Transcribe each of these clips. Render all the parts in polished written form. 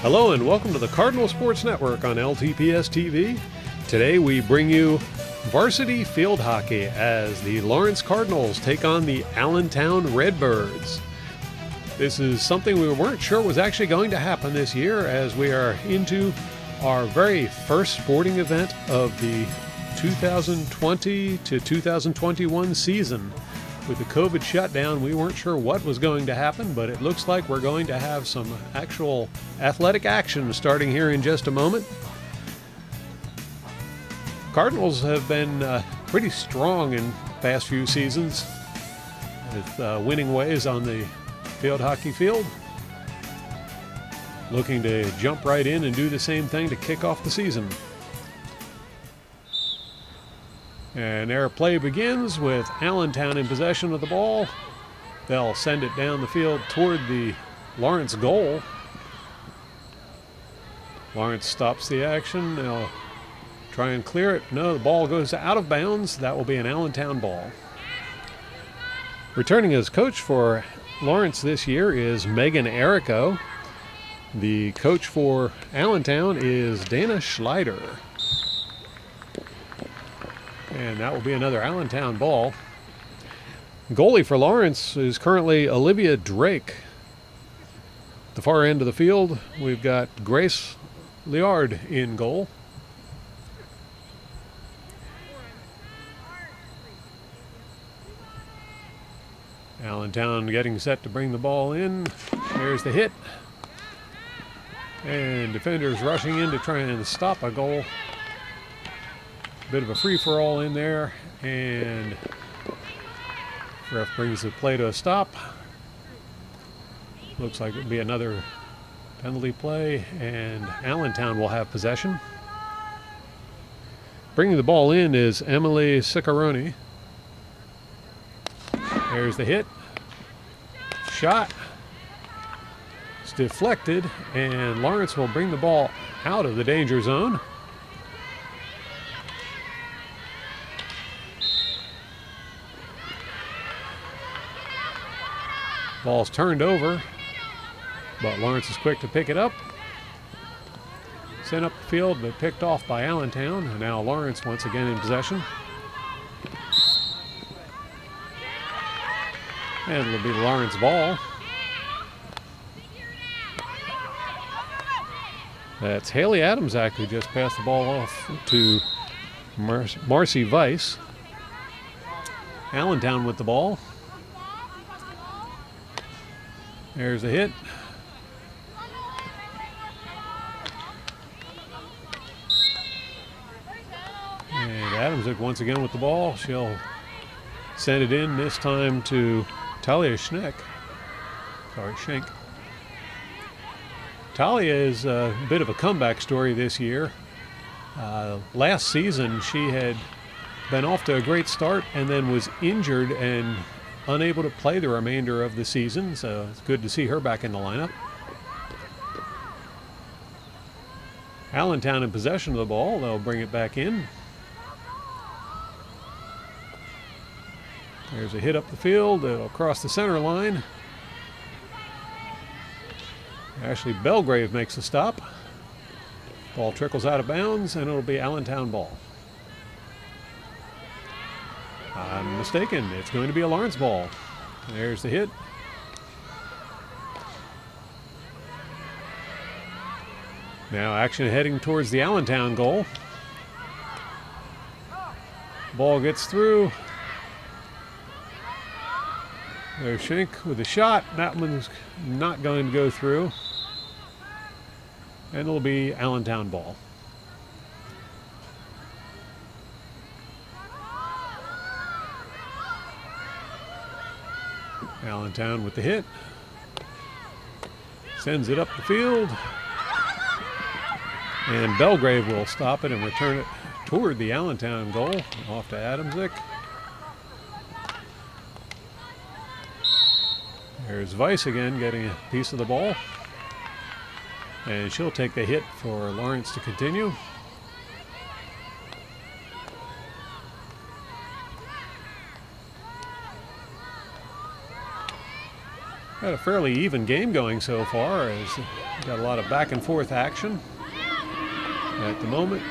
Hello and welcome to the Cardinal Sports Network on LTPS TV. Today we bring you varsity field hockey as the Lawrence Cardinals take on the Allentown Redbirds. This is something we weren't sure was actually going to happen this year, as we are into our very first sporting event of the 2020 to 2021 season. With the COVID shutdown, we weren't sure what was going to happen, but it looks like we're going to have some actual athletic action starting here in just a moment. Cardinals have been pretty strong in the past few seasons with winning ways on the field hockey field. Looking to jump right in and do the same thing to kick off the season. And their play begins with Allentown in possession of the ball. They'll send it down the field toward the Lawrence goal. Lawrence stops the action. They'll try and clear it. No, the ball goes out of bounds. That will be an Allentown ball. Returning as coach for Lawrence this year is Megan Errico. The coach for Allentown is Dana Schleider. And that will be another Allentown ball. Goalie for Lawrence is currently Olivia Drake. At the far end of the field, we've got Grace Liard in goal. Allentown getting set to bring the ball in. There's the hit. And defenders rushing in to try and stop a goal. Bit of a free-for-all in there, and ref brings the play to a stop. Looks like it'll be another penalty play, and Allentown will have possession. Bringing the ball in is Emily Ciccaroni. There's the hit. Shot. It's deflected, and Lawrence will bring the ball out of the danger zone. Ball's turned over, but Lawrence is quick to pick it up. Sent up the field, but picked off by Allentown. And now Lawrence once again in possession. And it'll be the Lawrence ball. That's Haley Adamczak who just passed the ball off to Marcy Weiss. Allentown with the ball. There's a hit. And Adamczak once again with the ball. She'll send it in, this time to Talia Schenk. Talia is a bit of a comeback story this year. Last season she had been off to a great start and then was injured and unable to play the remainder of the season, so it's good to see her back in the lineup. Allentown in possession of the ball. They'll bring it back in. There's a hit up the field. It'll cross the center line. Ashley Belgrave makes the stop. Ball trickles out of bounds, and it'll be Allentown ball. I'm mistaken. It's going to be a Lawrence ball. There's the hit. Now action heading towards the Allentown goal. Ball gets through. There's Schenk with a shot. That one's not going to go through. And it'll be Allentown ball. Allentown with the hit. Sends it up the field. And Belgrave will stop it and return it toward the Allentown goal. Off to Adamczak. There's Weiss again getting a piece of the ball. And she'll take the hit for Lawrence to continue. Got a fairly even game going so far, as got a lot of back and forth action at the moment.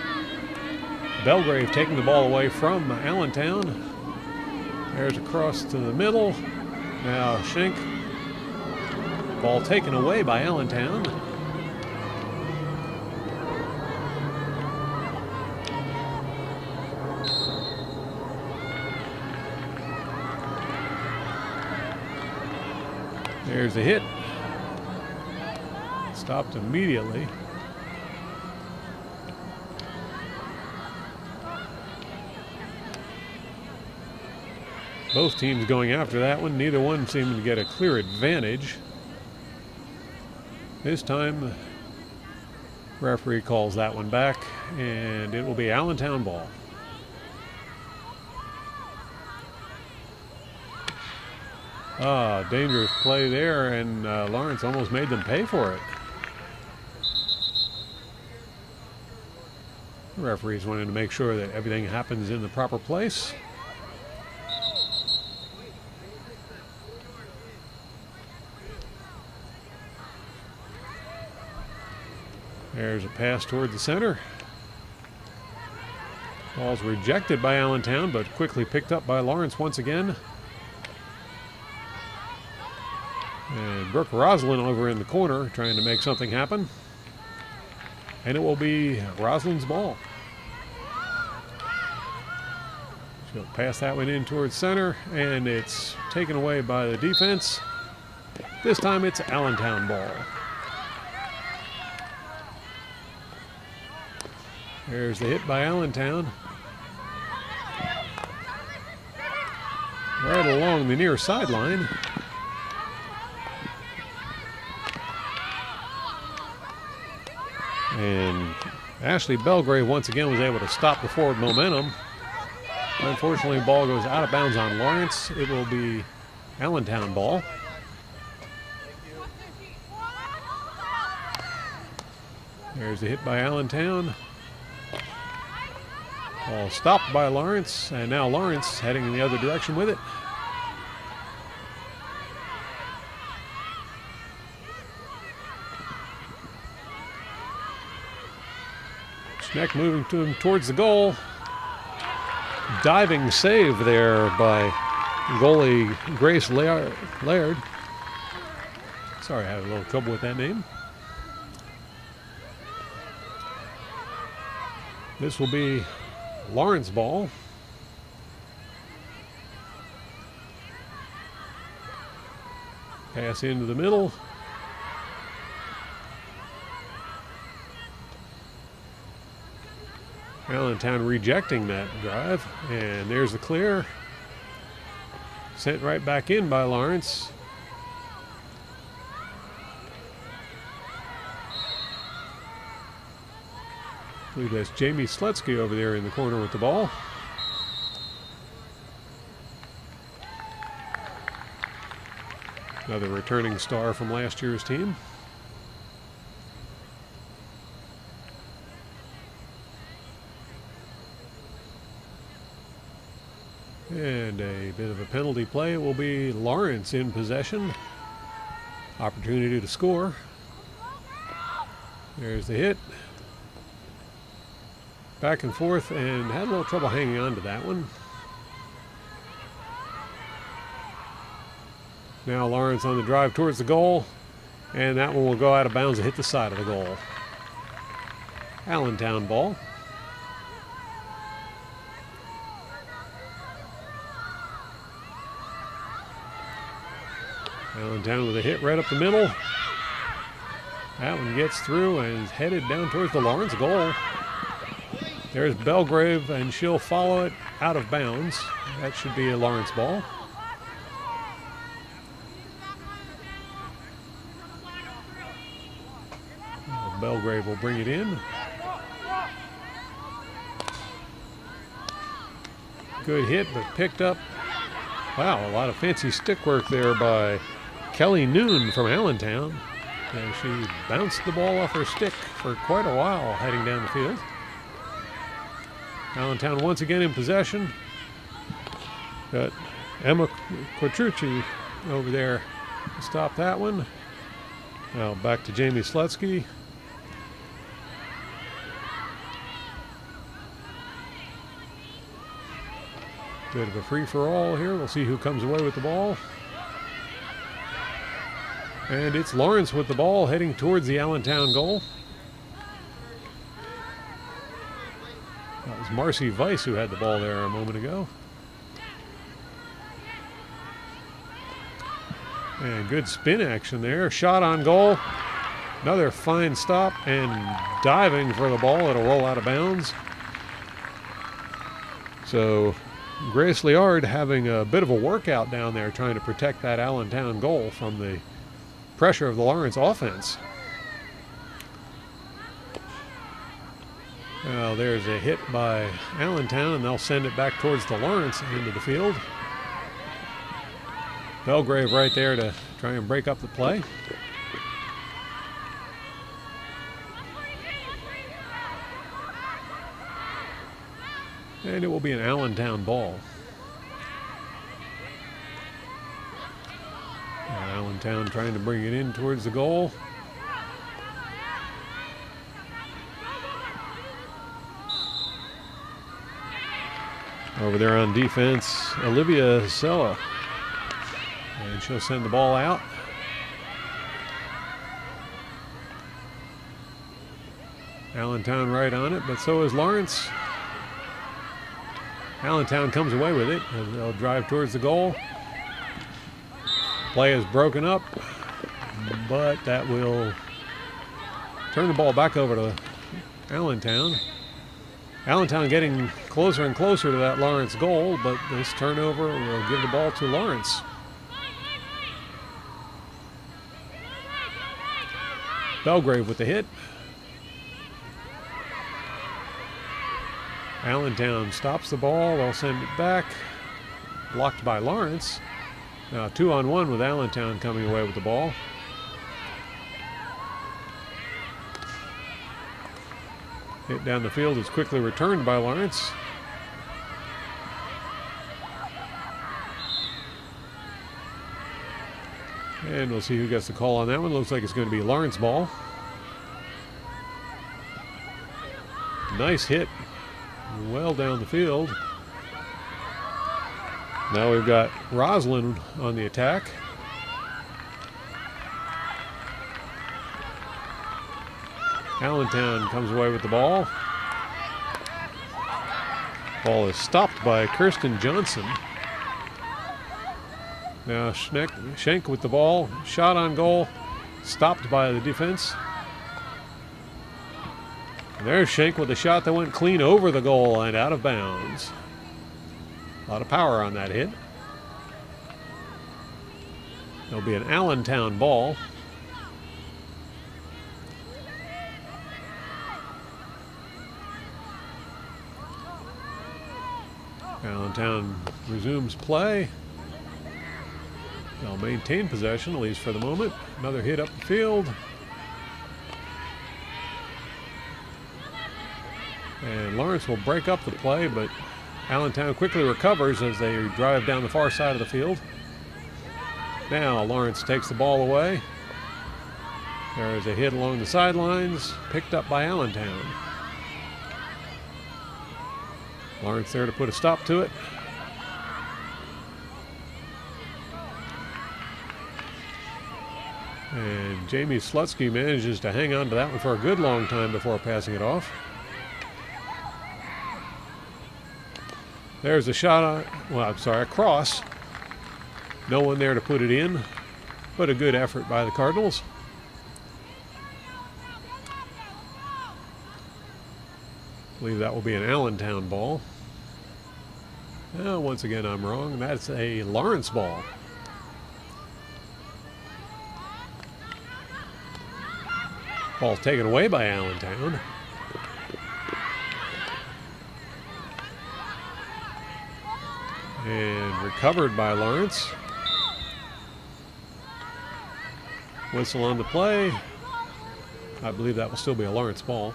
Belgrave taking the ball away from Allentown. There's across to the middle. Now Schenk. Ball taken away by Allentown. There's a hit. Stopped immediately. Both teams going after that one. Neither one seeming to get a clear advantage. This time, the referee calls that one back, and it will be Allentown ball. Dangerous play there, and Lawrence almost made them pay for it. The referees wanted to make sure that everything happens in the proper place. There's a pass toward the center. Ball's rejected by Allentown, but quickly picked up by Lawrence once again. And Brooke Roslin over in the corner trying to make something happen. And it will be Roslin's ball. She'll pass that one in towards center, and it's taken away by the defense. This time it's Allentown ball. There's the hit by Allentown. Right along the near sideline. And Ashley Belgrave once again was able to stop the forward momentum. Unfortunately, the ball goes out of bounds on Lawrence. It will be Allentown ball. There's the hit by Allentown. Ball stopped by Lawrence, and now Lawrence heading in the other direction with it. Schneck moving to him towards the goal. Diving save there by goalie Grace Laird. Sorry, I had a little trouble with that name. This will be Lawrence ball. Pass into the middle. Allentown rejecting that drive, and there's the clear. Sent right back in by Lawrence. I believe that's Jamie Slutsky over there in the corner with the ball. Another returning star from last year's team. And a bit of a penalty play. It will be Lawrence in possession. Opportunity to score. There's the hit. Back and forth, and had a little trouble hanging on to that one. Now Lawrence on the drive towards the goal, and that one will go out of bounds and hit the side of the goal. Allentown ball. Allentown with a hit right up the middle. That one gets through and is headed down towards the Lawrence goal. There's Belgrave, and she'll follow it out of bounds. That should be a Lawrence ball. Belgrave will bring it in. Good hit, but picked up. Wow, a lot of fancy stick work there by Kelly Noon from Allentown. And she bounced the ball off her stick for quite a while heading down the field. Allentown once again in possession. Got Emma Quattrucci over there Stop that one. Now back to Jamie Slutsky. Bit of a free-for-all here. We'll see who comes away with the ball. And it's Lawrence with the ball heading towards the Allentown goal. That was Marcy Weiss who had the ball there a moment ago. And good spin action there. Shot on goal. Another fine stop and diving for the ball. It'll roll out of bounds. So Grace Liard having a bit of a workout down there trying to protect that Allentown goal from the pressure of the Lawrence offense. Well, there's a hit by Allentown, and they'll send it back towards the Lawrence end of the field. Belgrave right there to try and break up the play. And it will be an Allentown ball. And Allentown trying to bring it in towards the goal. Over there on defense, Olivia Sella. And she'll send the ball out. Allentown right on it, but so is Lawrence. Allentown comes away with it. They'll drive towards the goal. Play is broken up, but that will turn the ball back over to Allentown. Allentown getting closer and closer to that Lawrence goal, but this turnover will give the ball to Lawrence. Belgrave with the hit. Allentown stops the ball. They'll send it back. Blocked by Lawrence. Now 2-on-1 with Allentown coming away with the ball. Hit down the field is quickly returned by Lawrence. And we'll see who gets the call on that one. Looks like it's going to be Lawrence ball. Nice hit. Well down the field. Now we've got Roslyn on the attack. Allentown comes away with the ball. Ball is stopped by Kirsten Johnson. Now Schenk with the ball. Shot on goal. Stopped by the defense. And there's Schenk with a shot that went clean over the goal and out of bounds. A lot of power on that hit. There'll be an Allentown ball. Allentown resumes play. They'll maintain possession, at least for the moment. Another hit up the field. And Lawrence will break up the play, but Allentown quickly recovers as they drive down the far side of the field. Now Lawrence takes the ball away. There is a hit along the sidelines, picked up by Allentown. Lawrence there to put a stop to it. And Jamie Slutsky manages to hang on to that one for a good long time before passing it off. There's a shot on, a cross. No one there to put it in, but a good effort by the Cardinals. I believe that will be an Allentown ball. Once again, I'm wrong. That's a Lawrence ball. Ball taken away by Allentown. And recovered by Lawrence. Whistle on the play. I believe that will still be a Lawrence ball.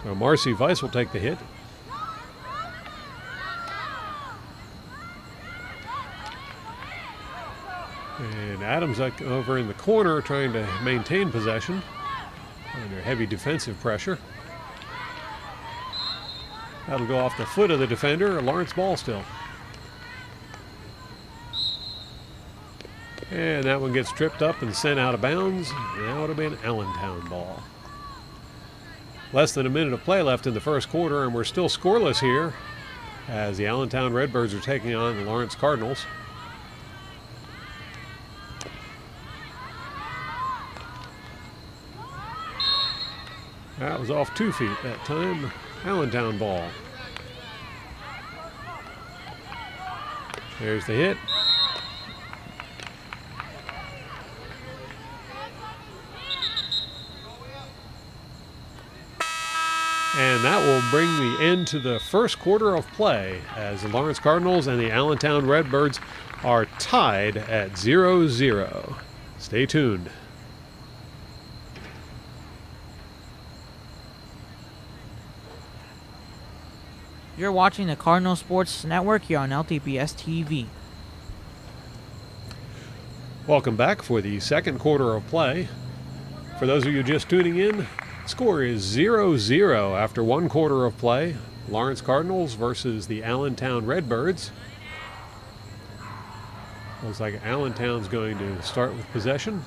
So Marcy Weiss will take the hit. And Adams over in the corner trying to maintain possession under heavy defensive pressure. That'll go off the foot of the defender. A Lawrence ball still. And that one gets tripped up and sent out of bounds. Now it'll be an Allentown ball. Less than a minute of play left in the first quarter, and we're still scoreless here as the Allentown Redbirds are taking on the Lawrence Cardinals. That was off 2 feet that time. Allentown ball. There's the hit. And that will bring the end to the first quarter of play as the Lawrence Cardinals and the Allentown Redbirds are tied at 0-0. Stay tuned. You're watching the Cardinal Sports Network here on LTPS TV. Welcome back for the second quarter of play. For those of you just tuning in, score is 0-0 after one quarter of play. Lawrence Cardinals versus the Allentown Redbirds. Looks like Allentown's going to start with possession.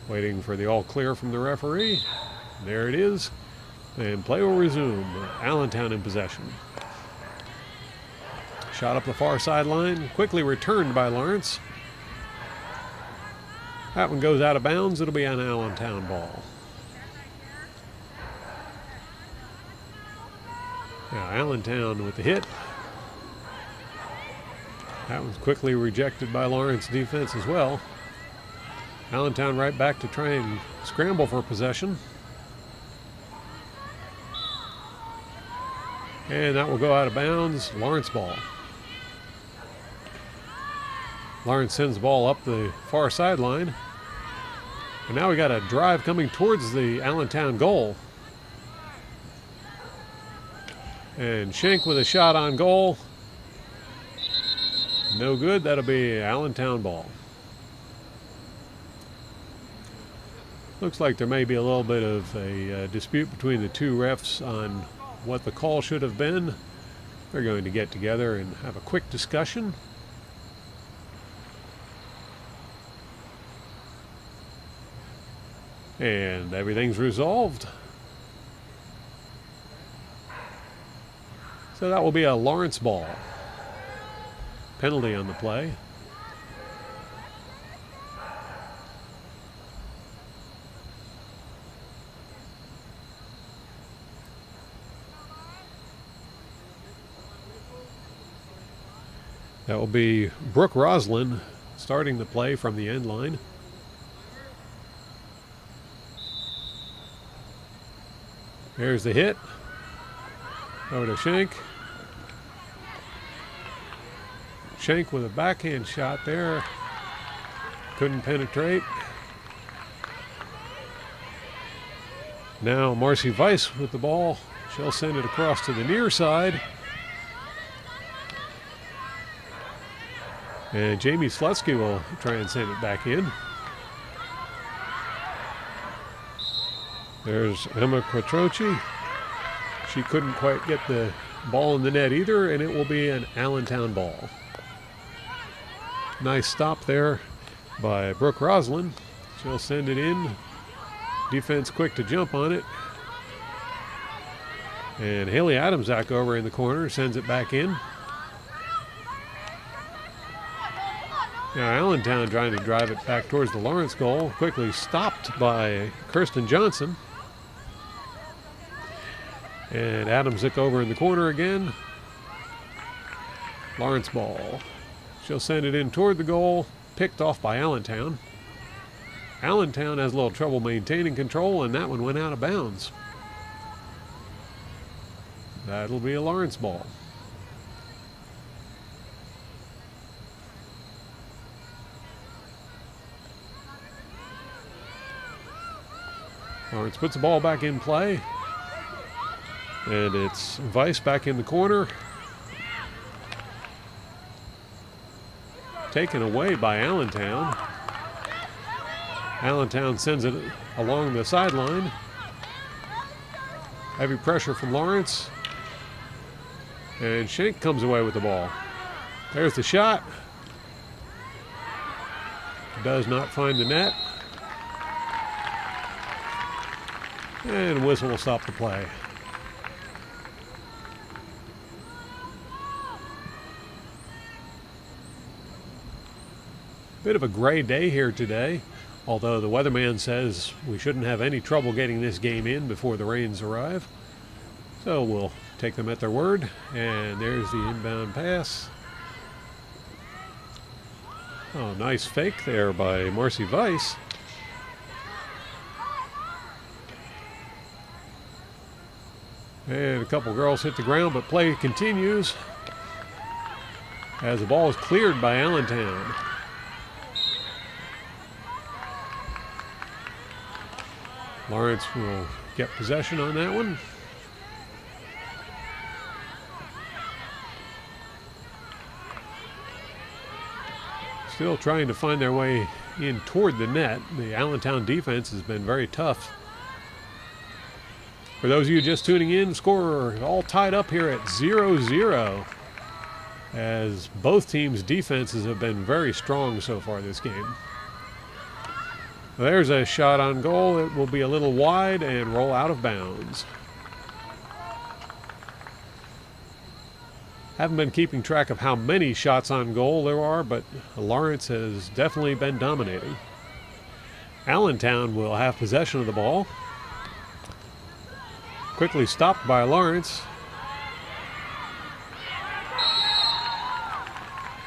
Waiting for the all clear from the referee. There it is. And play will resume. Allentown in possession. Shot up the far sideline, quickly returned by Lawrence. That one goes out of bounds. It'll be an Allentown ball. Now Allentown with the hit. That one's quickly rejected by Lawrence defense as well. Allentown right back to try and scramble for possession. And that will go out of bounds. Lawrence ball. Lawrence sends the ball up the far sideline. And now we got a drive coming towards the Allentown goal. And Schenk with a shot on goal. No good. That'll be Allentown ball. Looks like there may be a little bit of a dispute between the two refs on what the call should have been. They're going to get together and have a quick discussion. And everything's resolved. So that will be a Lawrence ball. Penalty on the play. That will be Brooke Roslin starting the play from the end line. There's the hit. Over to Schenk. Schenk with a backhand shot there. Couldn't penetrate. Now Marcy Weiss with the ball. She'll send it across to the near side. And Jamie Slutsky will try and send it back in. There's Emma Quattrochi. She couldn't quite get the ball in the net either, and it will be an Allentown ball. Nice stop there by Brooke Roslin. She'll send it in. Defense quick to jump on it. And Haley Adamczak over in the corner sends it back in. Now Allentown trying to drive it back towards the Lawrence goal. Quickly stopped by Kirsten Johnson. And Adamczak over in the corner again. Lawrence ball. She'll send it in toward the goal. Picked off by Allentown. Allentown has a little trouble maintaining control, and that one went out of bounds. That'll be a Lawrence ball. Lawrence puts the ball back in play. And it's Weiss back in the corner. taken away by Allentown. Allentown sends it along the sideline. Heavy pressure from Lawrence. And Schenk comes away with the ball. There's the shot. Does not find the net. And a whistle will stop the play. Bit of a gray day here today, although the weatherman says we shouldn't have any trouble getting this game in before the rains arrive. So we'll take them at their word. And there's the inbound pass. Oh, nice fake there by Marcy Weiss. And a couple girls hit the ground, but play continues as the ball is cleared by Allentown. Lawrence will get possession on that one. Still trying to find their way in toward the net. The Allentown defense has been very tough. For those of you just tuning in, the score all tied up here at 0-0 as both teams' defenses have been very strong so far this game. There's a shot on goal. It will be a little wide and roll out of bounds. Haven't been keeping track of how many shots on goal there are, but Lawrence has definitely been dominating. Allentown will have possession of the ball. Quickly stopped by Lawrence.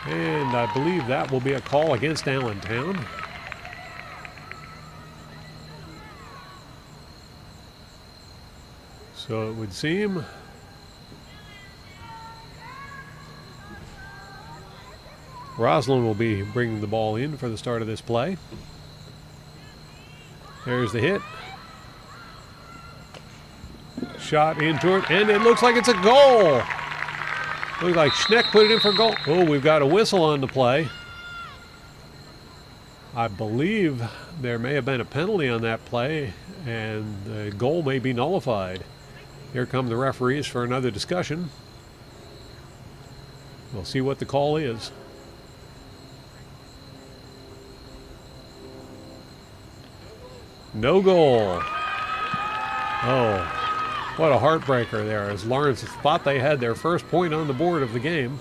And I believe that will be a call against Allentown. So it would seem Roslyn will be bringing the ball in for the start of this play. There's the hit. Shot in toward, and it looks like it's a goal. Looks like Schneck put it in for goal. Oh, we've got a whistle on the play. I believe there may have been a penalty on that play, and the goal may be nullified. Here come the referees for another discussion. We'll see what the call is. No goal. Oh. What a heartbreaker there, as Lawrence thought they had their first point on the board of the game.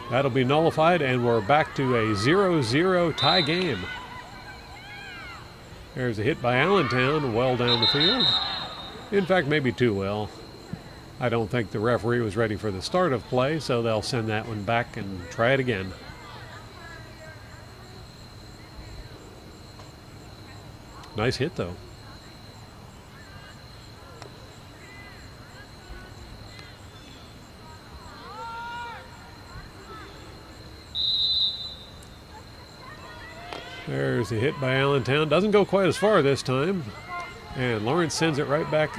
That'll be nullified, and we're back to a 0-0 tie game. There's a hit by Allentown, well down the field. In fact, maybe too well. I don't think the referee was ready for the start of play, so they'll send that one back and try it again. Nice hit, though. There's a hit by Allentown. Doesn't go quite as far this time. And Lawrence sends it right back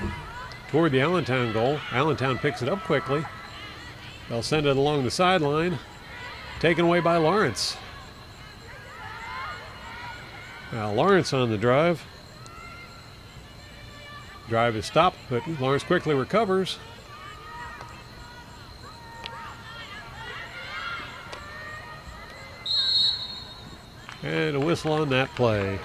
toward the Allentown goal. Allentown picks it up quickly. They'll send it along the sideline. Taken away by Lawrence. Now Lawrence on the drive. Drive is stopped, but Lawrence quickly recovers. And a whistle on that play.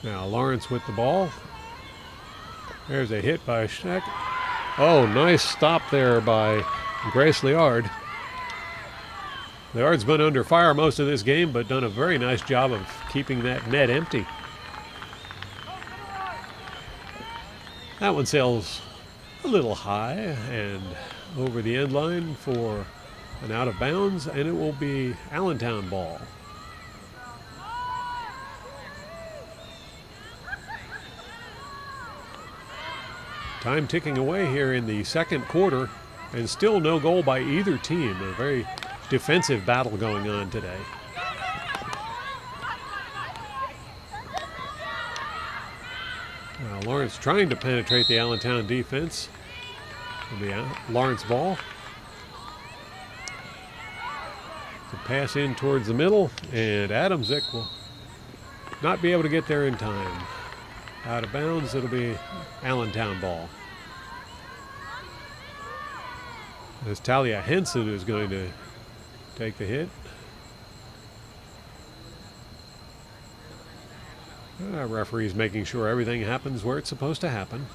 Now Lawrence with the ball. There's a hit by Schneck. Oh, nice stop there by Grace Liard. Liard's been under fire most of this game, but done a very nice job of keeping that net empty. That one sails a little high and over the end line for an out of bounds, and it will be Allentown ball. Time ticking away here in the second quarter, and still no goal by either team. A very defensive battle going on today. Lawrence trying to penetrate the Allentown defense. It'll be Lawrence ball. The pass in towards the middle, and Adamczyk will not be able to get there in time. Out of bounds, it'll be Allentown ball. As Talia Henson is going to take the hit. Referee's making sure everything happens where it's supposed to happen.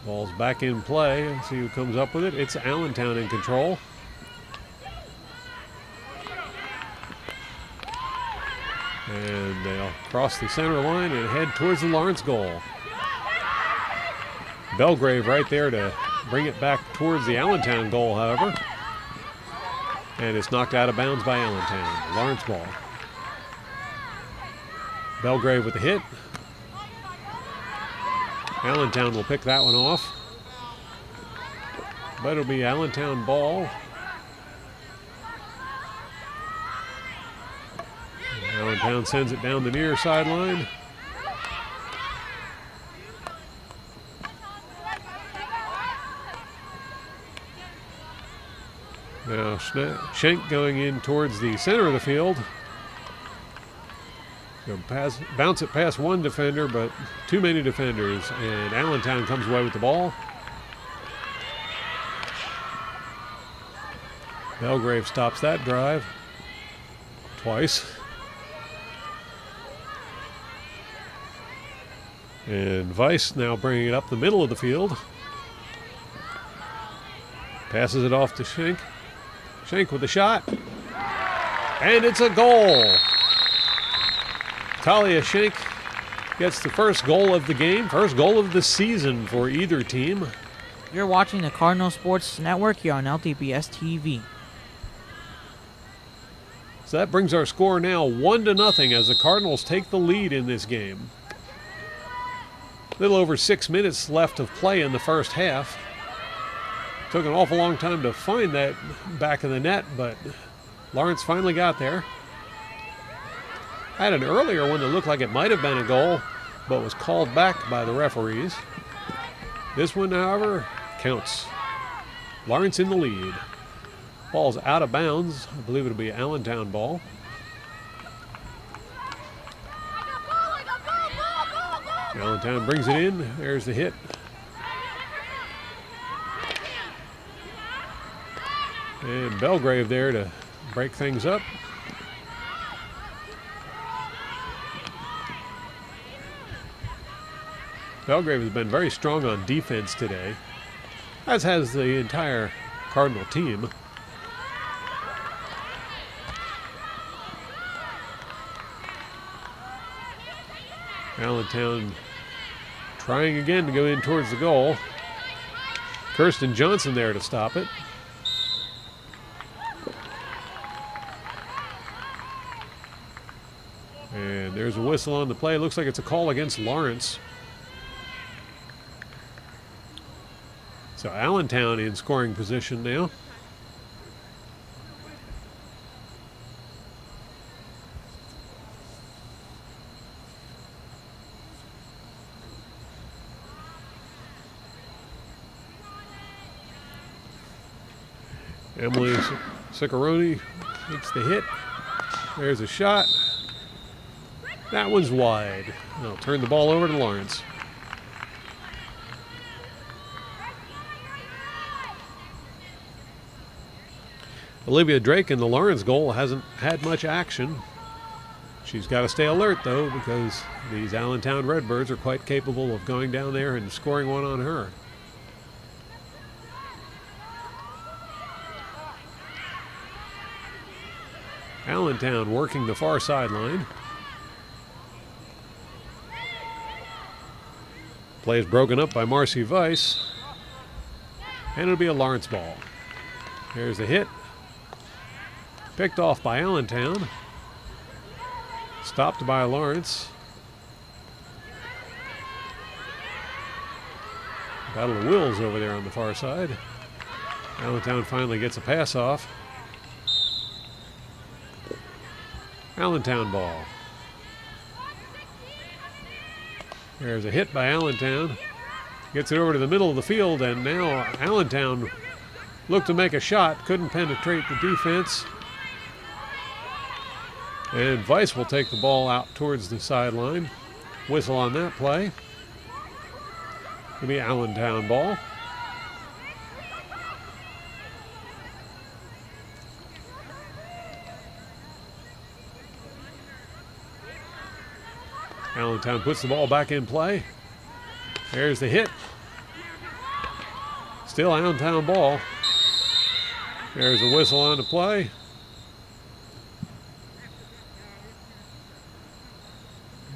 Ball's back in play. Let's see who comes up with it. It's Allentown in control. And they'll cross the center line and head towards the Lawrence goal. Belgrave right there to bring it back towards the Allentown goal, however. And it's knocked out of bounds by Allentown. Lawrence ball. Belgrave with the hit. Allentown will pick that one off. But it'll be Allentown ball. Allentown sends it down the near sideline. Now Schenk going in towards the center of the field. Bounce it past one defender, but too many defenders. And Allentown comes away with the ball. Belgrave stops that drive twice. And Weiss now bringing it up the middle of the field. Passes it off to Schenk. Schenk with a shot. And it's a goal. Talia Schenk gets the first goal of the game, first goal of the season for either team. You're watching the Cardinal Sports Network here on LTPS TV. So that brings our score now 1-0 as the Cardinals take the lead in this game. A little over 6 minutes left of play in the first half. Took an awful long time to find that back of the net, but Lawrence finally got there. Had an earlier one that looked like it might have been a goal, but was called back by the referees. This one, however, counts. Lawrence in the lead. Ball's out of bounds. I believe it'll be Allentown ball. Allentown brings it in. There's the hit. And Belgrave there to break things up. Belgrave has been very strong on defense today, as has the entire Cardinal team. Allentown trying again to go in towards the goal. Kirsten Johnson there to stop it. And there's a whistle on the play. Looks like it's a call against Lawrence. So Allentown in scoring position now. Emily Ciccarone makes the hit. There's a shot. That one's wide. They'll turn the ball over to Lawrence. Olivia Drake in the Lawrence goal hasn't had much action. She's got to stay alert, though, because these Allentown Redbirds are quite capable of going down there and scoring one on her. Allentown working the far sideline. Play is broken up by Marcy Weiss. And it'll be a Lawrence ball. Here's the hit. Picked off by Allentown. Stopped by Lawrence. Battle of wills over there on the far side. Allentown finally gets a pass off. Allentown ball. There's a hit by Allentown. Gets it over to the middle of the field, and now Allentown looked to make a shot. Couldn't penetrate the defense. And Weiss will take the ball out towards the sideline. Whistle on that play. It'll be Allentown ball. Allentown puts the ball back in play. There's the hit. Still Allentown ball. There's a whistle on the play.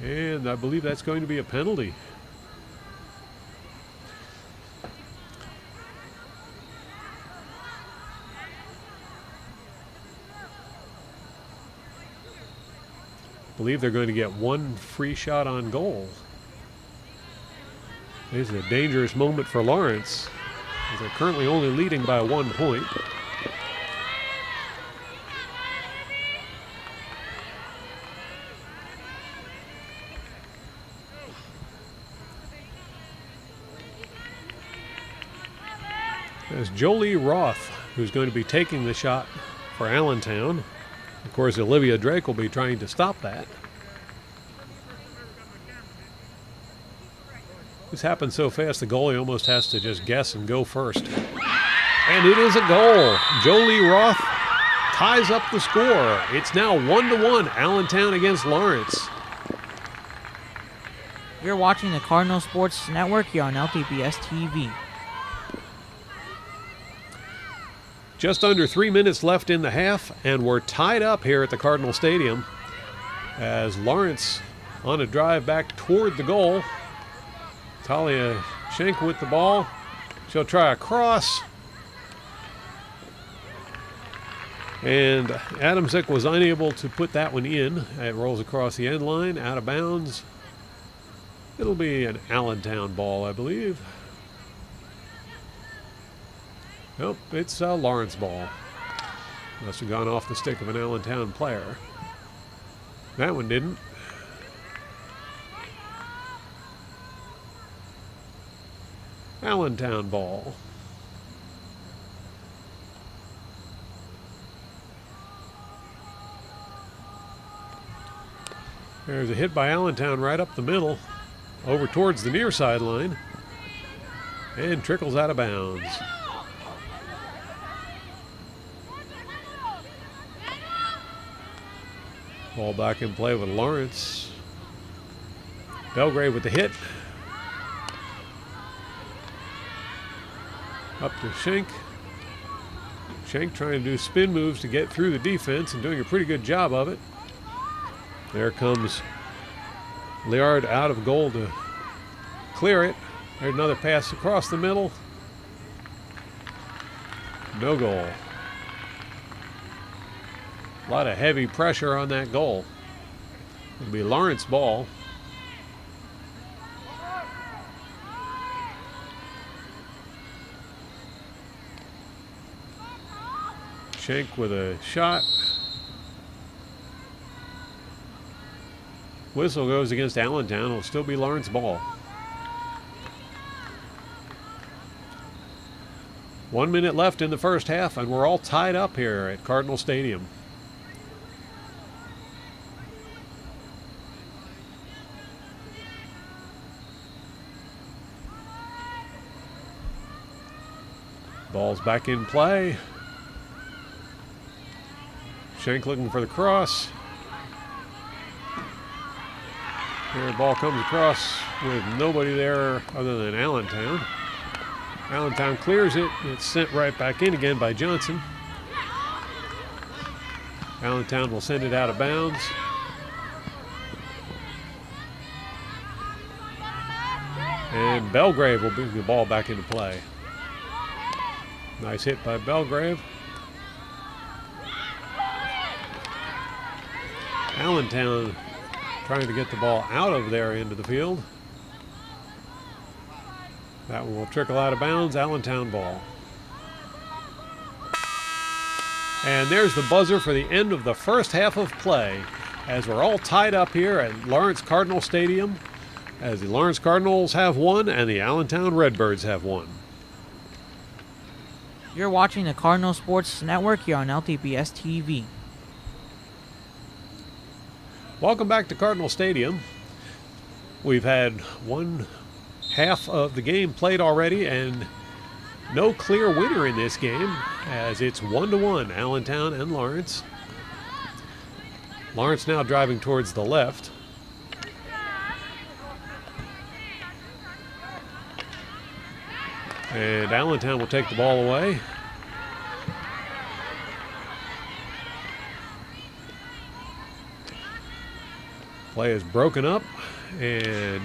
And I believe that's going to be a penalty. I believe they're going to get one free shot on goal. This is a dangerous moment for Lawrence, as they're currently only leading by 1 point. There's Jolie Roth, who's going to be taking the shot for Allentown. Of course, Olivia Drake will be trying to stop that. This happened so fast, the goalie almost has to just guess and go first. And it is a goal. Jolie Roth ties up the score. It's now 1-1, Allentown against Lawrence. You're watching the Cardinal Sports Network here on LTPS TV. Just under 3 minutes left in the half, and we're tied up here at the Cardinal Stadium as Lawrence on a drive back toward the goal. Talia Schenk with the ball. She'll try a cross. And Adamczyk was unable to put that one in. It rolls across the end line, out of bounds. It'll be an Allentown ball, I believe. Nope, it's a Lawrence ball. Must have gone off the stick of an Allentown player. That one didn't. Allentown ball. There's a hit by Allentown right up the middle, over towards the near sideline, and trickles out of bounds. Ball back in play with Lawrence. Belgrave with the hit. Up to Schenk. Schenk trying to do spin moves to get through the defense and doing a pretty good job of it. There comes Liard out of goal to clear it. There's another pass across the middle. No goal. A lot of heavy pressure on that goal. It'll be Lawrence ball. Schenk with a shot. Whistle goes against Allentown. It'll still be Lawrence ball. 1 minute left in the first half, and we're all tied up here at Cardinal Stadium. Ball's back in play. Schenk looking for the cross. Here, ball comes across with nobody there other than Allentown. Allentown clears it. It's sent right back in again by Johnson. Allentown will send it out of bounds. And Belgrave will bring the ball back into play. Nice hit by Belgrave. Allentown trying to get the ball out of their end of the field. That one will trickle out of bounds. Allentown ball. And there's the buzzer for the end of the first half of play, as we're all tied up here at Lawrence Cardinal Stadium. as the Lawrence Cardinals have one and the Allentown Redbirds have one. You're watching the Cardinal Sports Network here on LTPS TV. Welcome back to Cardinal Stadium. We've had one half of the game played already and no clear winner in this game, as it's 1-1, Allentown and Lawrence. Lawrence now driving towards the left. And Allentown will take the ball away. Play is broken up, and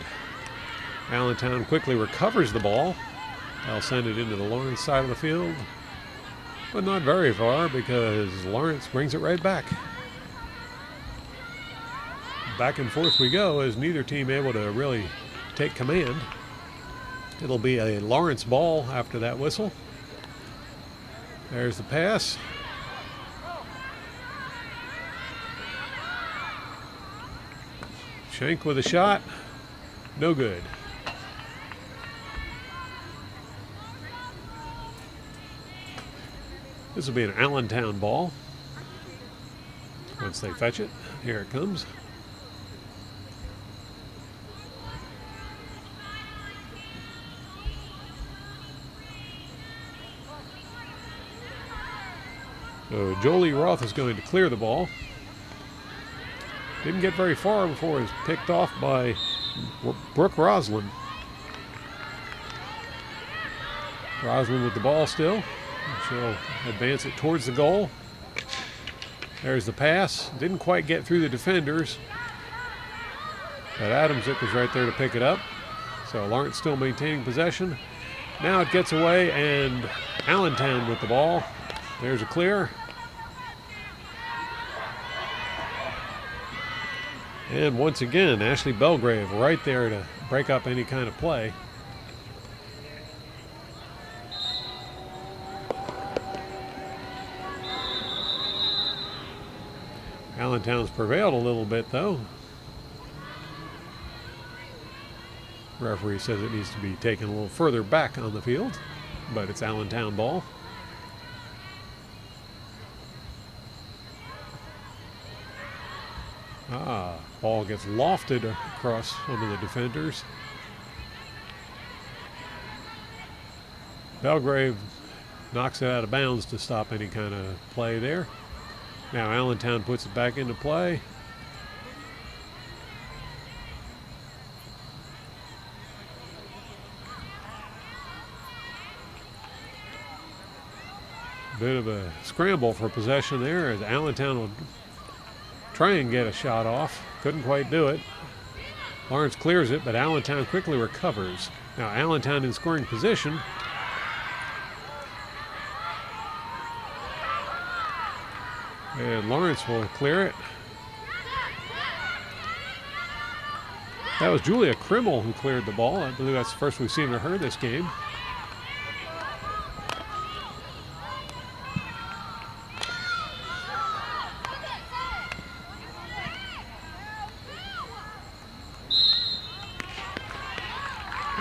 Allentown quickly recovers the ball. They'll send it into the Lawrence side of the field, but not very far because Lawrence brings it right back. Back and forth we go as neither team able to really take command. It'll be a Lawrence ball after that whistle. There's the pass. Shank with a shot. No good. This will be an Allentown ball. Once they fetch it, here it comes. So Jolie Roth is going to clear the ball. Didn't get very far before it was picked off by Brooke Roslin. Roslin with the ball still. She'll advance it towards the goal. There's the pass. Didn't quite get through the defenders, but Adamczyk was right there to pick it up. So Lawrence still maintaining possession. Now it gets away, and Allentown with the ball. There's a clear. And once again, Ashley Belgrave right there to break up any kind of play. Allentown's prevailed a little bit, though. Referee says it needs to be taken a little further back on the field, but it's Allentown ball. Ball gets lofted across some of the defenders. Belgrave knocks it out of bounds to stop any kind of play there. Now Allentown puts it back into play. Bit of a scramble for possession there as Allentown will try and get a shot off. Couldn't quite do it. Lawrence clears it, but Allentown quickly recovers. Now Allentown in scoring position. And Lawrence will clear it. That was Julia Krimmel who cleared the ball. I believe that's the first we've seen of her this game.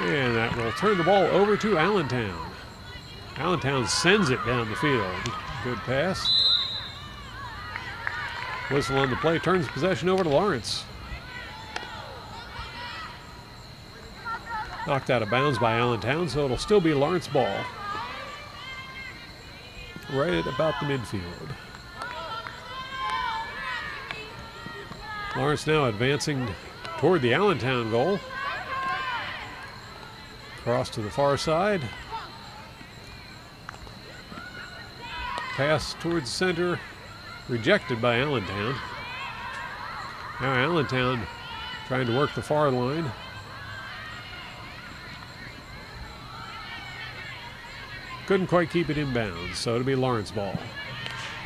And that will turn the ball over to Allentown. Allentown sends it down the field. Good pass. Whistle on the play, turns possession over to Lawrence. Knocked out of bounds by Allentown, so it'll still be Lawrence ball. Right at about the midfield. Lawrence now advancing toward the Allentown goal. Cross to the far side. Pass towards the center. Rejected by Allentown. Now Allentown trying to work the far line. Couldn't quite keep it in bounds, so it'll be Lawrence ball.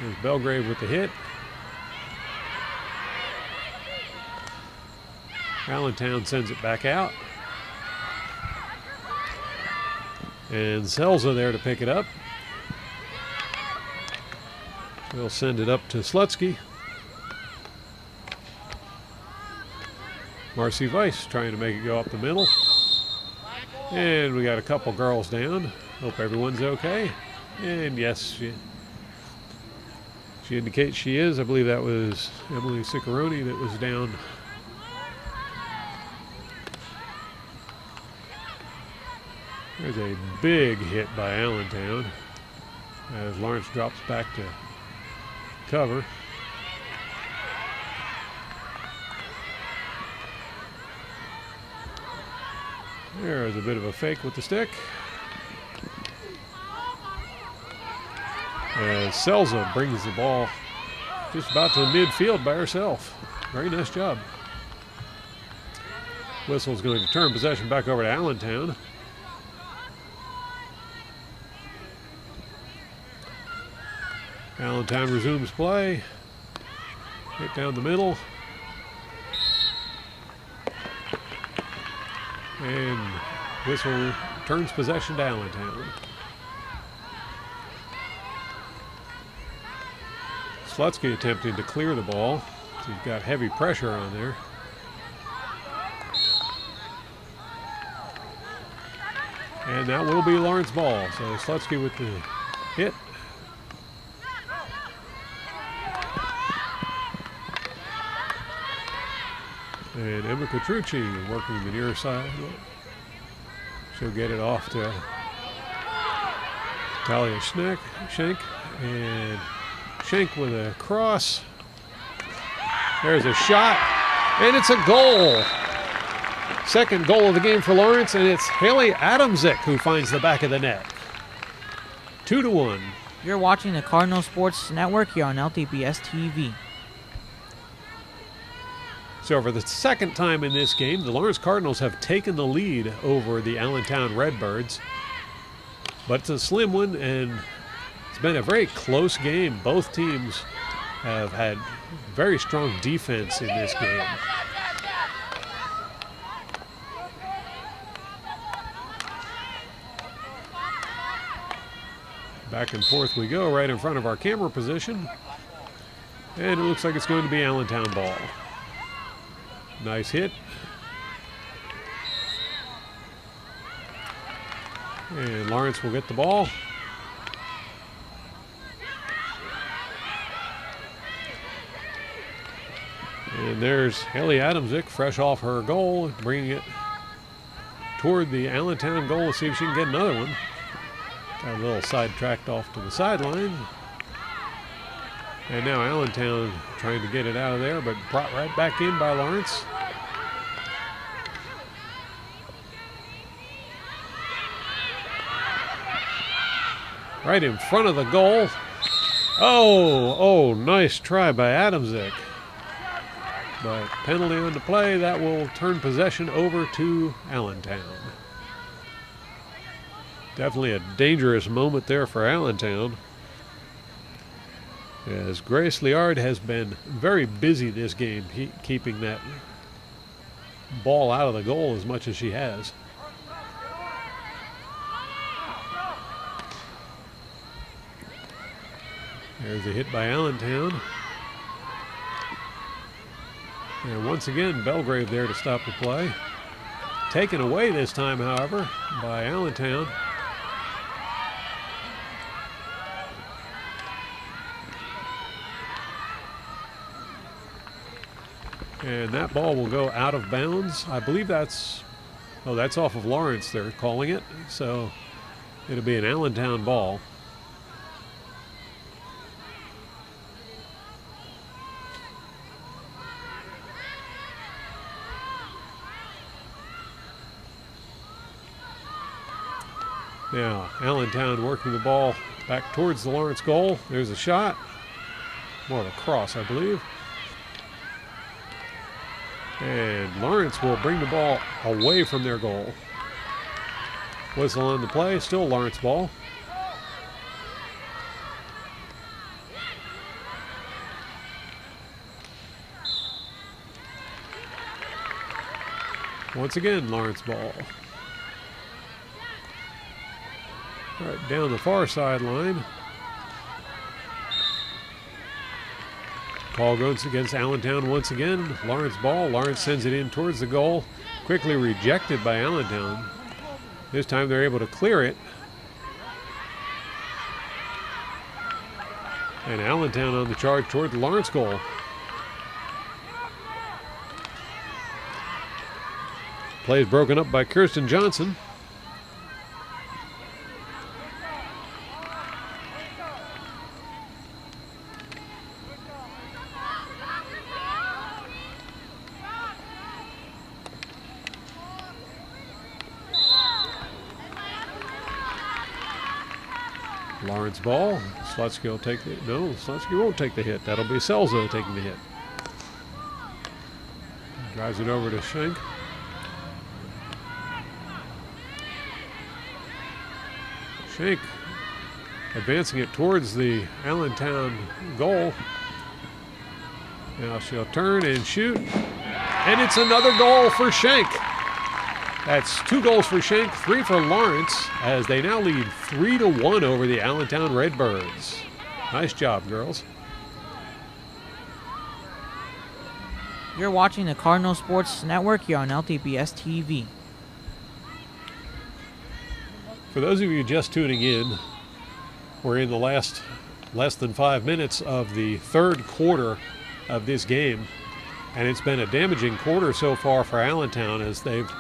There's Belgrave with the hit. Allentown sends it back out. And Selza there to pick it up. We'll send it up to Slutsky. Marcy Weiss trying to make it go up the middle. And we got a couple girls down. Hope everyone's okay. And yes, she indicates she is. I believe that was Emily Ciccarone that was down. There's a big hit by Allentown as Lawrence drops back to cover. There's a bit of a fake with the stick. As Selza brings the ball just about to midfield by herself. Very nice job. Whistle's going to turn possession back over to Allentown. Allentown resumes play. Hit down the middle. And Whistle turns possession to Allentown. Slutsky attempting to clear the ball. He's got heavy pressure on there. And that will be Lawrence ball. So Slutsky with the hit. And Emma Petrucci working the near side. She'll get it off to Talia Schenk. And Schenk with a cross. There's a shot. And it's a goal. Second goal of the game for Lawrence. And it's Haley Adamczyk who finds the back of the net. 2-1. You're watching the Cardinal Sports Network here on LTPS TV. So for the second time in this game, the Lawrence Cardinals have taken the lead over the Allentown Redbirds. But it's a slim one, and it's been a very close game. Both teams have had very strong defense in this game. Back and forth we go, right in front of our camera position. And it looks like it's going to be Allentown ball. Nice hit. And Lawrence will get the ball. And there's Haley Adamczyk, fresh off her goal, bringing it toward the Allentown goal to see if she can get another one. Got a little sidetracked off to the sideline. And now Allentown trying to get it out of there, but brought right back in by Lawrence. Right in front of the goal. Oh, nice try by Adamczyk. But penalty on the play, that will turn possession over to Allentown. Definitely a dangerous moment there for Allentown, as Grace Liard has been very busy this game, keeping that ball out of the goal as much as she has. There's a hit by Allentown. And once again, Belgrave there to stop the play. Taken away this time, however, by Allentown. And that ball will go out of bounds. I believe that's off of Lawrence, they're calling it. So it'll be an Allentown ball. Now, Allentown working the ball back towards the Lawrence goal. There's a shot. More of a cross, I believe. And Lawrence will bring the ball away from their goal. Whistle on the play, still Lawrence ball. Once again, Lawrence ball. Right down the far sideline. Call goes against Allentown once again. Lawrence ball. Lawrence sends it in towards the goal. Quickly rejected by Allentown. This time they're able to clear it. And Allentown on the charge toward the Lawrence goal. Play is broken up by Kirsten Johnson. Lawrence ball. Slutsky will take the... No, Slutsky won't take the hit. That'll be Selza taking the hit. Drives it over to Schenk. Schenk advancing it towards the Allentown goal. Now she'll turn and shoot. And it's another goal for Schenk. That's 2 goals for Schenk, 3 for Lawrence, as they now lead 3-1 over the Allentown Redbirds. Nice job, girls. You're watching the Cardinal Sports Network here on LTPS TV. For those of you just tuning in, we're in the less than 5 minutes of the third quarter of this game, and it's been a damaging quarter so far for Allentown as they've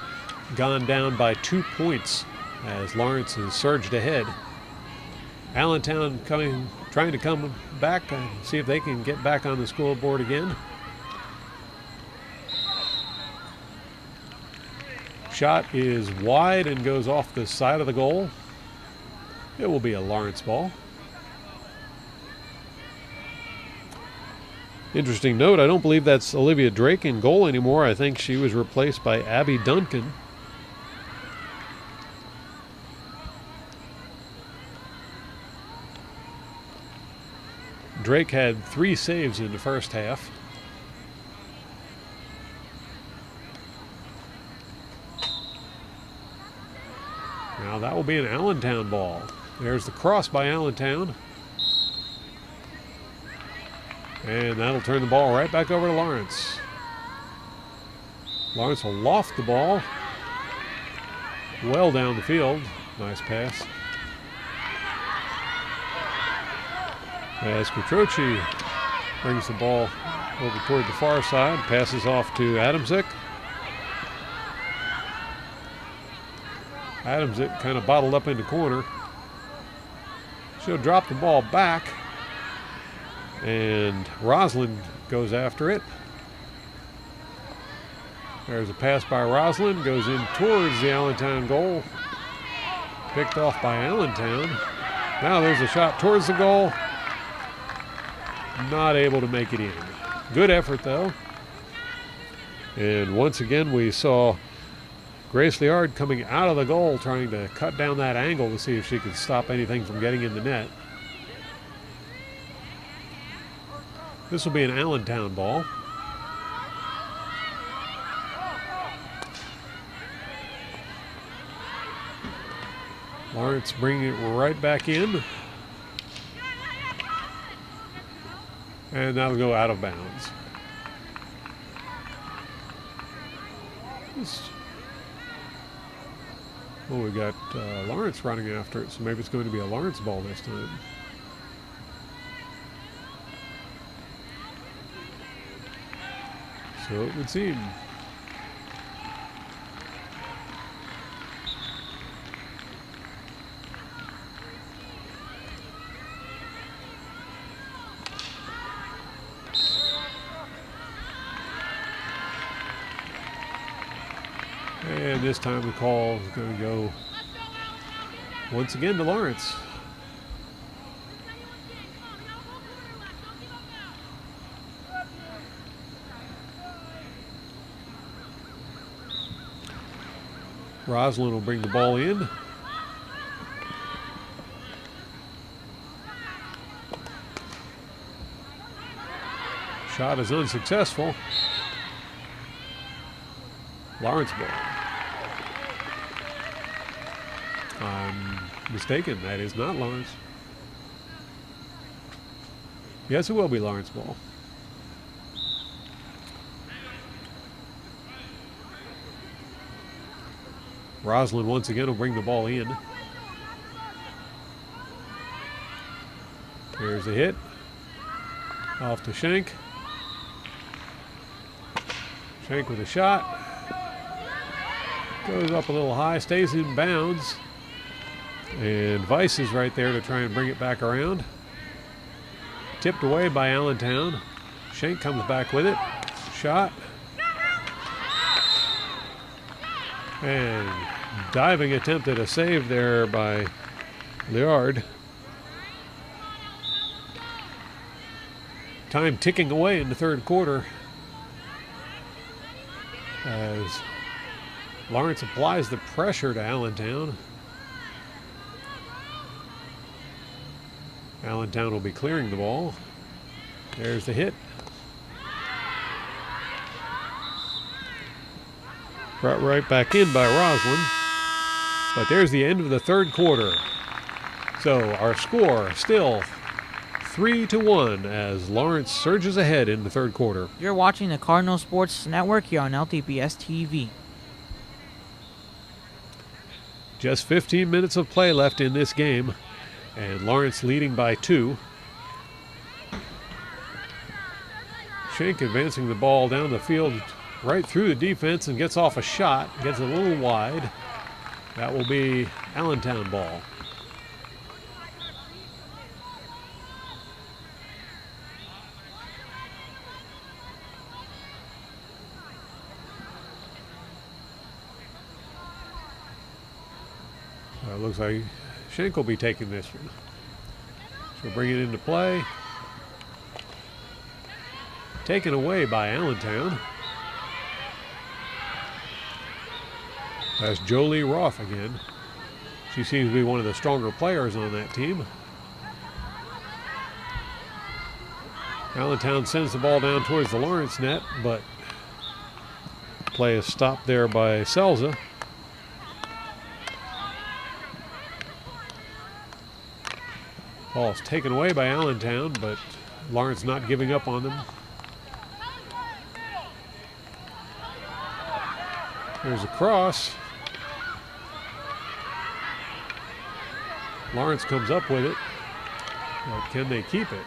gone down by 2 points as Lawrence has surged ahead. Allentown trying to come back and see if they can get back on the scoreboard again. Shot is wide and goes off the side of the goal. It will be a Lawrence ball. Interesting note, I don't believe that's Olivia Drake in goal anymore. I think she was replaced by Abby Duncan. Drake had 3 saves in the first half. Now that will be an Allentown ball. There's the cross by Allentown. And that'll turn the ball right back over to Lawrence. Lawrence will loft the ball well down the field. Nice pass. As Quattrochi brings the ball over toward the far side, passes off to Adamczyk. Adamczyk kind of bottled up in the corner. She'll drop the ball back, and Roslin goes after it. There's a pass by Roslin, goes in towards the Allentown goal. Picked off by Allentown. Now there's a shot towards the goal. Not able to make it in. Good effort though. And once again we saw Grace Liard coming out of the goal trying to cut down that angle to see if she could stop anything from getting in the net. This will be an Allentown ball. Lawrence bringing it right back in. And that'll go out of bounds. Well, we got Lawrence running after it, so maybe it's going to be a Lawrence ball this time. So it would seem. And this time the call is going to go once again to Lawrence. Roslin will bring the ball in. Shot is unsuccessful. Lawrence ball. I'm mistaken. That is not Lawrence. Yes, it will be Lawrence ball. Roslyn once again will bring the ball in. Here's the hit. Off to Schenk. Schenk with a shot. Goes up a little high, stays in bounds. And Weiss is right there to try and bring it back around. Tipped away by Allentown. Schenk comes back with it. Shot. And diving attempt at a save there by Liard. Time ticking away in the third quarter as Lawrence applies the pressure to Allentown. Allentown will be clearing the ball. There's the hit. Brought right back in by Roslyn. But there's the end of the third quarter. So our score still 3-1 as Lawrence surges ahead in the third quarter. You're watching the Cardinal Sports Network here on LTPS TV. Just 15 minutes of play left in this game, and Lawrence leading by 2. Schenk advancing the ball down the field right through the defense and gets off a shot, gets a little wide. That will be Allentown ball. It looks like Schenk will be taking this one. She'll bring it into play. Taken away by Allentown. That's Jolie Roth again. She seems to be one of the stronger players on that team. Allentown sends the ball down towards the Lawrence net, but play is stopped there by Selza. Ball's taken away by Allentown, but Lawrence not giving up on them. There's a cross. Lawrence comes up with it, but can they keep it?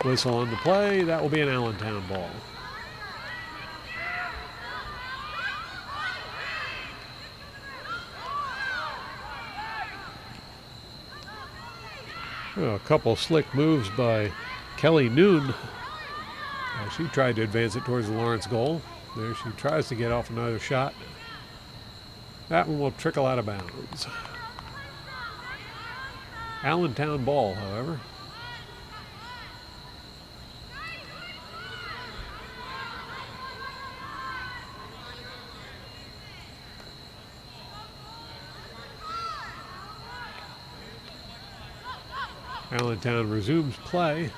Whistle on the play. That will be an Allentown ball. A couple slick moves by Kelly Noon. She tried to advance it towards the Lawrence goal. There she tries to get off another shot. That one will trickle out of bounds. Allentown ball, however. Allentown resumes play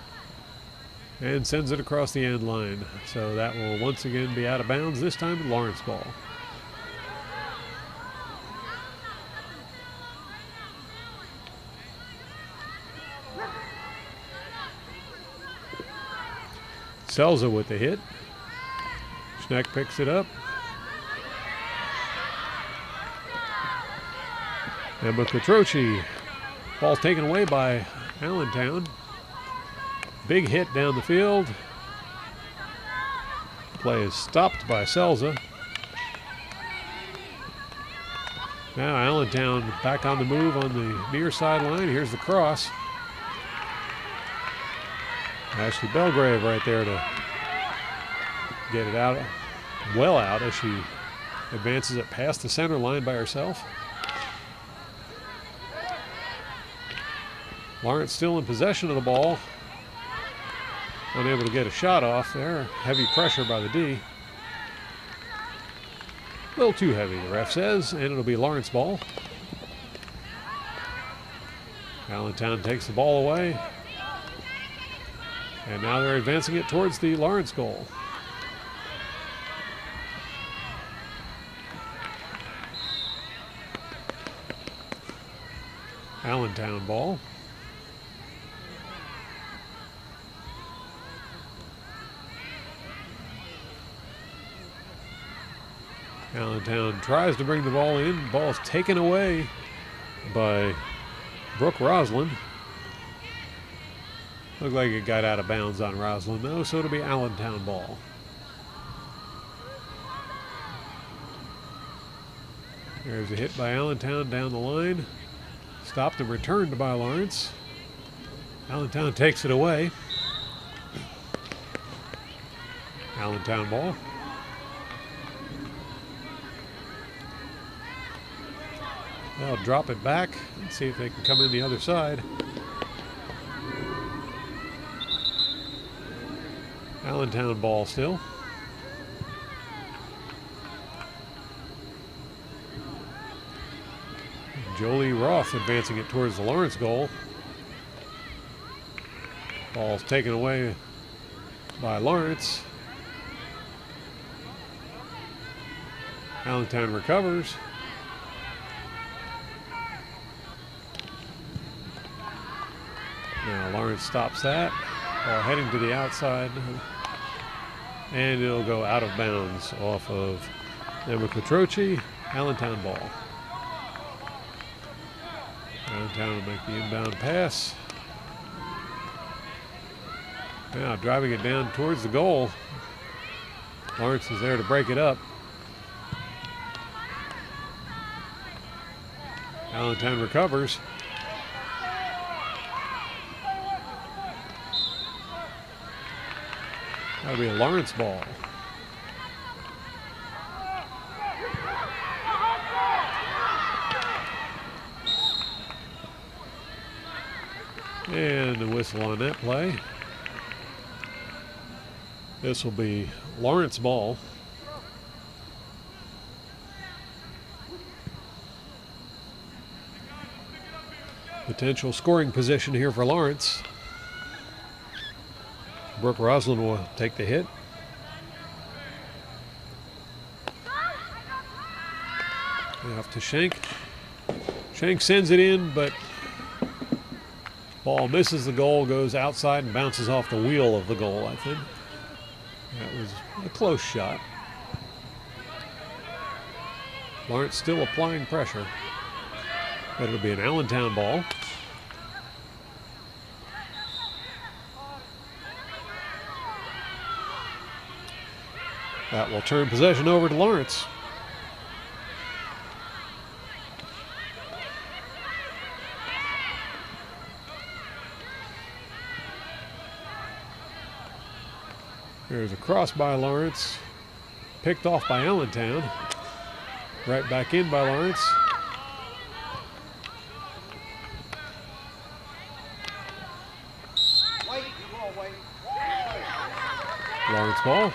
and sends it across the end line. So that will once again be out of bounds, this time Lawrence ball. Selza with the hit. Schneck picks it up. Emma Catroci. Ball's taken away by Allentown. Big hit down the field. Play is stopped by Selza. Now Allentown back on the move on the near sideline. Here's the cross. Ashley Belgrave right there to get it out, well out as she advances it past the center line by herself. Lawrence still in possession of the ball. Unable to get a shot off there. Heavy pressure by the D. A little too heavy, the ref says, and it'll be Lawrence ball. Allentown takes the ball away. And now they're advancing it towards the Lawrence goal. Allentown ball. Allentown tries to bring the ball in. Ball's taken away by Brooke Roslin. Looked like it got out of bounds on Roslin though, so it'll be Allentown ball. There's a hit by Allentown down the line. Stopped and returned by Lawrence. Allentown takes it away. Allentown ball. They'll drop it back and see if they can come in the other side. Allentown ball still. Jolie Roth advancing it towards the Lawrence goal. Ball's taken away by Lawrence. Allentown recovers. Now Lawrence stops that. Ball heading to the outside. And it'll go out of bounds off of Emma Quattrochi. Allentown ball. Allentown will make the inbound pass. Now driving it down towards the goal. Lawrence is there to break it up. Allentown recovers. That'll be a Lawrence ball. And the whistle on that play. This will be Lawrence ball. Potential scoring position here for Lawrence. Brooke Roslin will take the hit. Off to Schenk. Schenk sends it in, but ball misses the goal, goes outside and bounces off the wheel of the goal, I think. That was a close shot. Lawrence still applying pressure. But it'll be an Allentown ball. That will turn possession over to Lawrence. There's a cross by Lawrence. Picked off by Allentown. Right back in by Lawrence. Lawrence ball.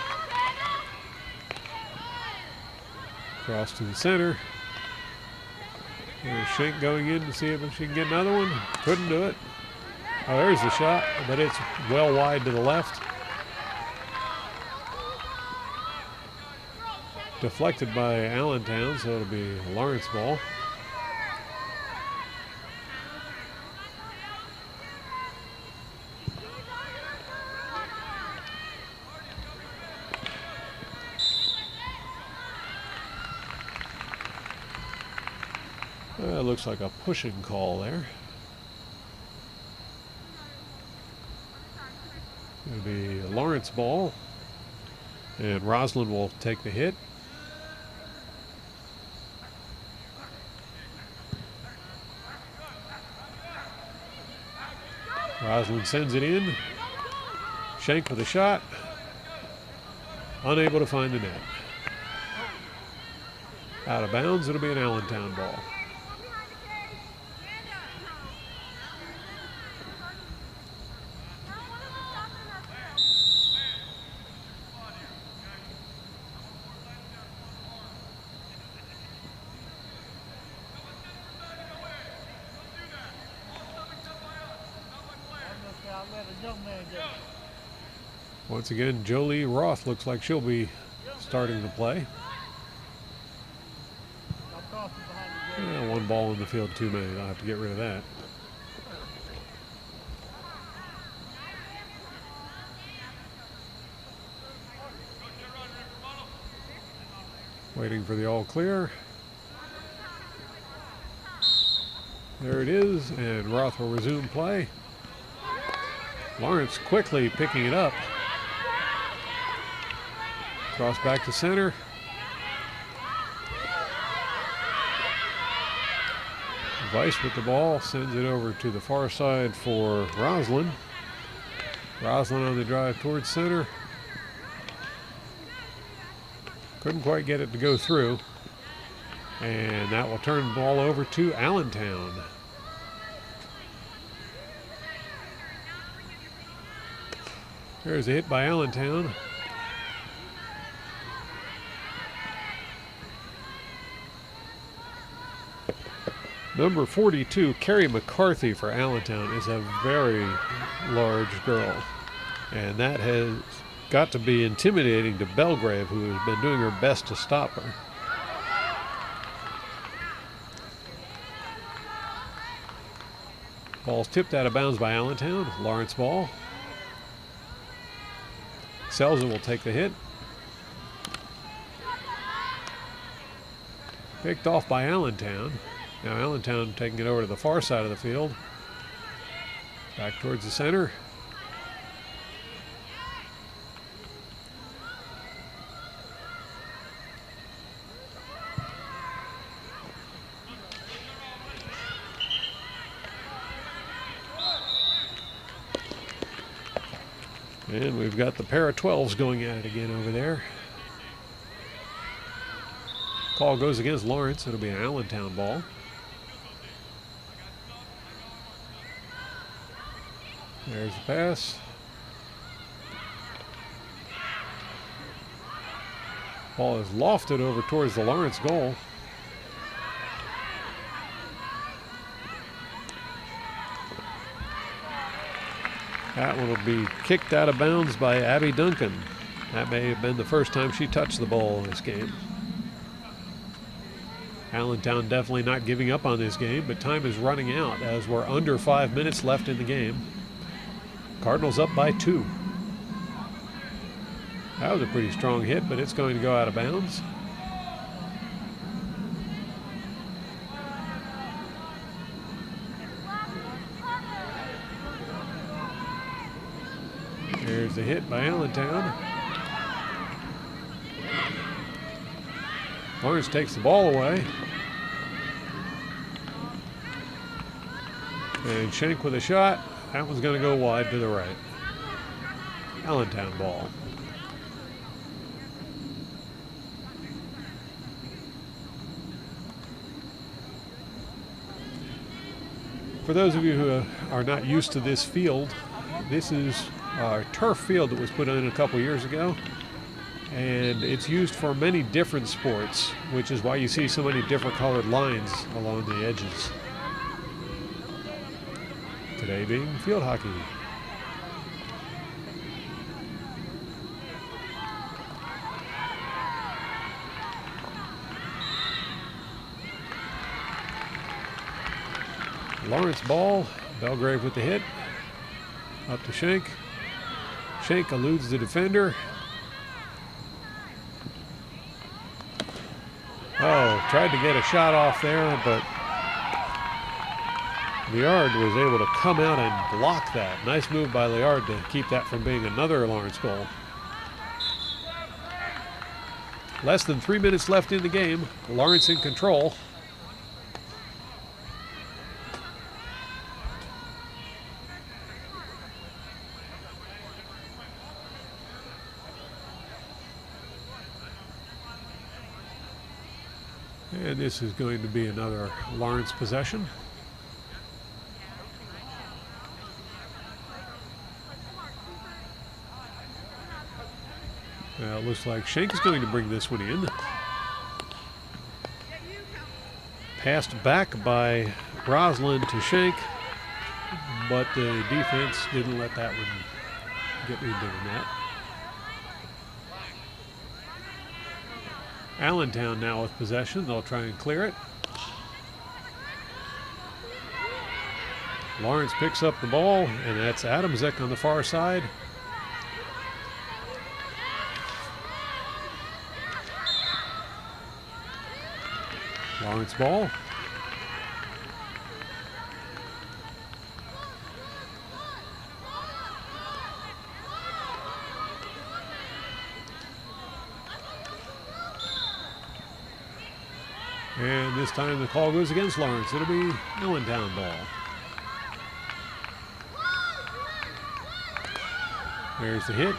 Cross to the center. There's Schenk going in to see if she can get another one. Couldn't do it. Oh, there's the shot, but it's well wide to the left. Deflected by Allentown, so it'll be a Lawrence ball. It looks like a pushing call there. It'll be a Lawrence ball, and Roslin will take the hit. Roslin sends it in. Schenk with a shot. Unable to find the net. Out of bounds, it'll be an Allentown ball. Once again, Jolie Roth looks like she'll be starting the play. Yeah, one ball in the field too many. I'll have to get rid of that. Waiting for the all clear. There it is, and Roth will resume play. Lawrence quickly picking it up. Cross back to center. Weiss with the ball, sends it over to the far side for Roslin. Roslin on the drive towards center. Couldn't quite get it to go through. And that will turn the ball over to Allentown. There's a hit by Allentown. Number 42, Carrie McCarthy for Allentown, is a very large girl. And that has got to be intimidating to Belgrave, who has been doing her best to stop her. Ball's tipped out of bounds by Allentown. Lawrence ball. Selza will take the hit. Picked off by Allentown. Now Allentown taking it over to the far side of the field. Back towards the center. And we've got the pair of 12s going at it again over there. Call goes against Lawrence. It'll be an Allentown ball. There's the pass. Ball is lofted over towards the Lawrence goal. That one will be kicked out of bounds by Abby Duncan. That may have been the first time she touched the ball in this game. Allentown definitely not giving up on this game, but time is running out as we're under 5 minutes left in the game. Cardinals up by 2. That was a pretty strong hit, but it's going to go out of bounds. There's the hit by Allentown. Lawrence takes the ball away. And Schenk with a shot. That one's going to go wide to the right. Allentown ball. For those of you who are not used to this field, this is a turf field that was put in a couple years ago. And it's used for many different sports, which is why you see so many different colored lines along the edges. Today being field hockey. Lawrence ball, Belgrave with the hit. Up to Schenk. Schenk eludes the defender. Oh, tried to get a shot off there, but Liard was able to come out and block that. Nice move by Liard to keep that from being another Lawrence goal. Less than 3 minutes left in the game. Lawrence in control. And this is going to be another Lawrence possession. It looks like Schenk is going to bring this one in. Passed back by Roslin to Schenk, but the defense didn't let that one get into the net. Allentown now with possession. They'll try and clear it. Lawrence picks up the ball, and that's Adamczyk on the far side. Lawrence ball. And this time the call goes against Lawrence. It'll be Allentown ball. There's the hit.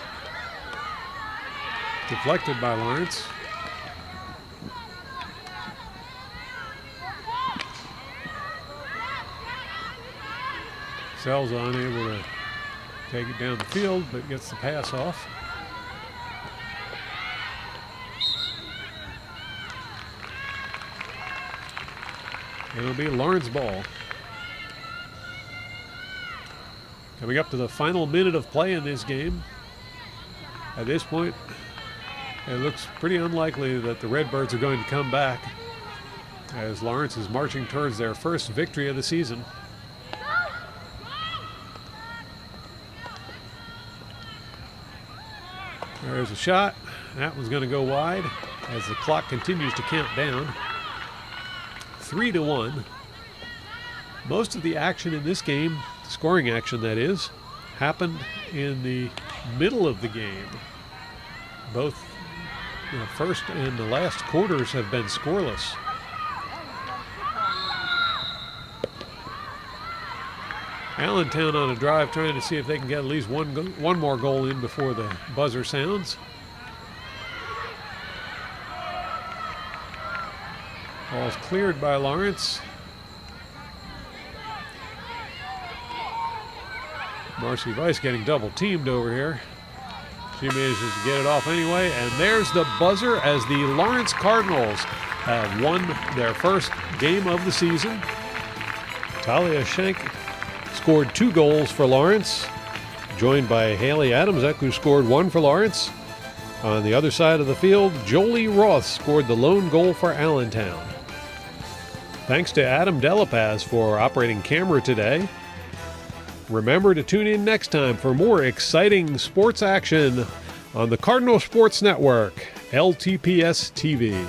Deflected by Lawrence. Sells unable to take it down the field, but gets the pass off. It'll be Lawrence ball. Coming up to the final minute of play in this game. At this point, it looks pretty unlikely that the Redbirds are going to come back, as Lawrence is marching towards their first victory of the season. There's a shot. That one's going to go wide as the clock continues to count down. 3-1. Most of the action in this game, scoring action that is, happened in the middle of the game. Both the first and the last quarters have been scoreless. Allentown on a drive trying to see if they can get at least one more goal in before the buzzer sounds. Ball's cleared by Lawrence. Marcy Weiss getting double teamed over here. She manages to get it off anyway, and there's the buzzer as the Lawrence Cardinals have won their first game of the season. Talia Schenk scored 2 goals for Lawrence, joined by Haley Adamsek, who scored 1 for Lawrence. On the other side of the field, Jolie Roth scored the lone goal for Allentown. Thanks to Adam Delapaz for operating camera today. Remember to tune in next time for more exciting sports action on the Cardinal Sports Network, LTPS TV.